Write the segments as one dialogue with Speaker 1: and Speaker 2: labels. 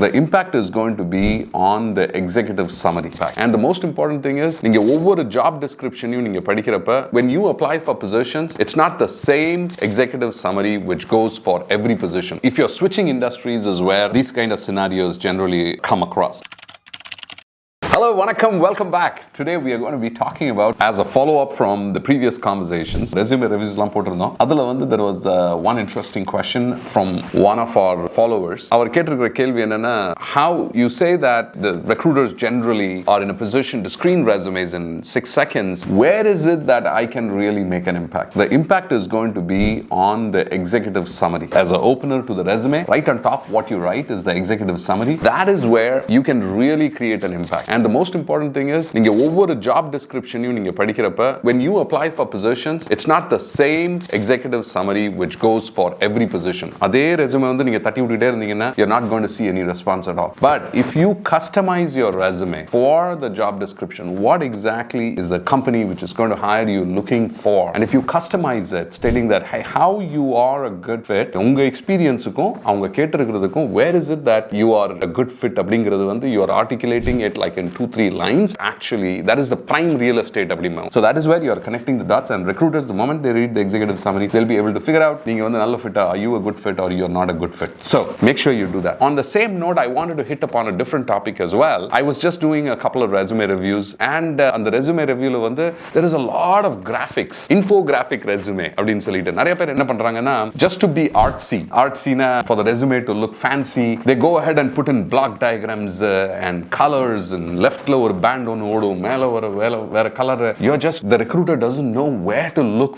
Speaker 1: The impact is going to be on the executive summary. And the most important thing is, நீங்க ஒவ்வொரு job description நீங்க படிக்கிறப்ப, when you apply for positions, it's not the same executive summary which goes for every position. If you're switching industries is where these kind of scenarios generally come across. Hello, vanakkam, welcome back. Today we are going to be talking about, as a follow-up from the previous conversations, resume reviews lam potirundhom. Adula vandu there was one interesting question from one of our followers. Our kettirukra kelvi enna, how you say that the recruiters generally are in a position to screen resumes in 6 seconds. Where is it that I can really make an impact? The impact is going to be on the executive summary. As an opener to the resume, right on top what you write is the executive summary. That is where you can really create an impact. And the most important thing is, நீங்க ஒவ்வொரு job description நீங்க படிக்கிறப்ப, when you apply for positions, it's not the same executive summary which goes for every position. அதே resume வந்து நீங்க தட்டி விட்டுட்டே இருந்தீங்கன்னா, you're not going to see any response at all. But if you customize your resume for the job description, what exactly is the company which is going to hire you looking for? And if you customize it, stating that, hey, how you are a good fit, உங்க experience-க்கும் அவங்க கேட்டிருக்கிறதுக்கும், where is it that you are a good fit அப்படிங்கிறது வந்து you are articulating it like in 2-3 lines. Actually, that is the prime real estate abdima. So that is where you are connecting the dots, and recruiters, the moment they read the executive summary, they'll be able to figure out, neenga vandu nalla fit, are you a good fit or you're not a good fit. So make sure you do that. On the same note, I wanted to hit upon a different topic as well. I was just doing a couple of resume reviews, and on the resume review la vandu there is a lot of graphics, infographic resume அப்படினு சொல்லிட்டு நிறைய பேர் என்ன பண்றாங்கன்னா, just to be artsy na, for the resume to look fancy, they go ahead and put in block diagrams and colors, and leftல ஒரு band ஒன்னு ஓடும், மேல வேற colour. You're just, the recruiter doesn't know where to look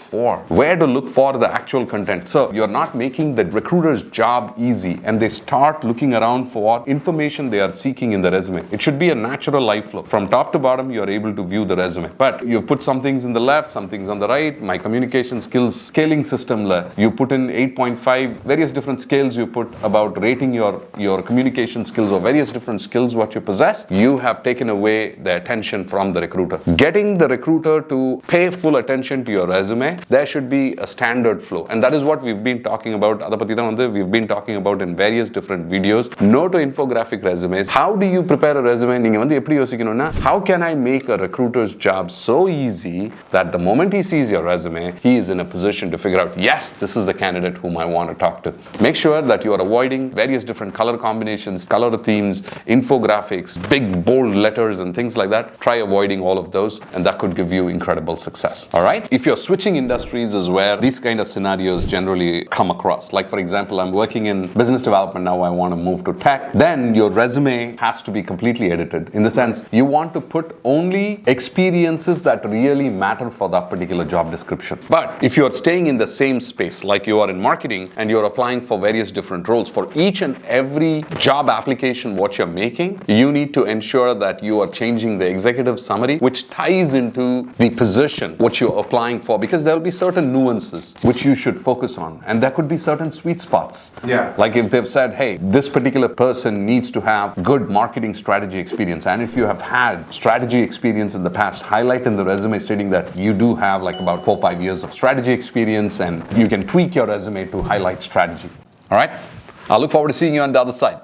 Speaker 1: for the actual content. So you're not making the recruiter's job easy, and they start looking around for information they are seeking in the resume. It should be a natural life flow. From top to bottom, you're able to view the resume. But you've put some things in the left, some things on the right. My communication skills scaling system la, you put in 8.5, various different scales you put about rating your communication skills, or various different skills what you possess. You have taken away the attention from the recruiter. Getting the recruiter to pay full attention to your resume, there should be a standard flow, and that is what we've been talking about. Adha pathi dhaan vandu we've been talking about in various different videos. No to infographic resumes. How do you prepare a resume? Neenga vandu eppadi yosikanumna, how can I make a recruiter's job so easy that the moment he sees your resume, he is in a position to figure out, yes, this is the candidate whom I want to talk to. Make sure that you are avoiding various different color combinations, color themes, infographics, big bold letters and things like that. Try avoiding all of those, and that could give you incredible success. All right? If you're switching industries is where these kind of scenarios generally come across. Like, for example, I'm working in business development now, I want to move to tech. Then your resume has to be completely edited. In the sense, you want to put only experiences that really matter for that particular job description. But if you're staying in the same space, like you are in marketing and you're applying for various different roles, for each and every job application what you're making, you need to ensure that you are changing the executive summary which ties into the position what you're applying for, because there will be certain nuances which you should focus on, and there could be certain sweet spots. Like if they've said, hey, this particular person needs to have good marketing strategy experience, and if you have had strategy experience in the past, highlight in the resume stating that you do have like about 4-5 years of strategy experience, and you can tweak your resume to highlight strategy. All right? I look forward to seeing you on the other side.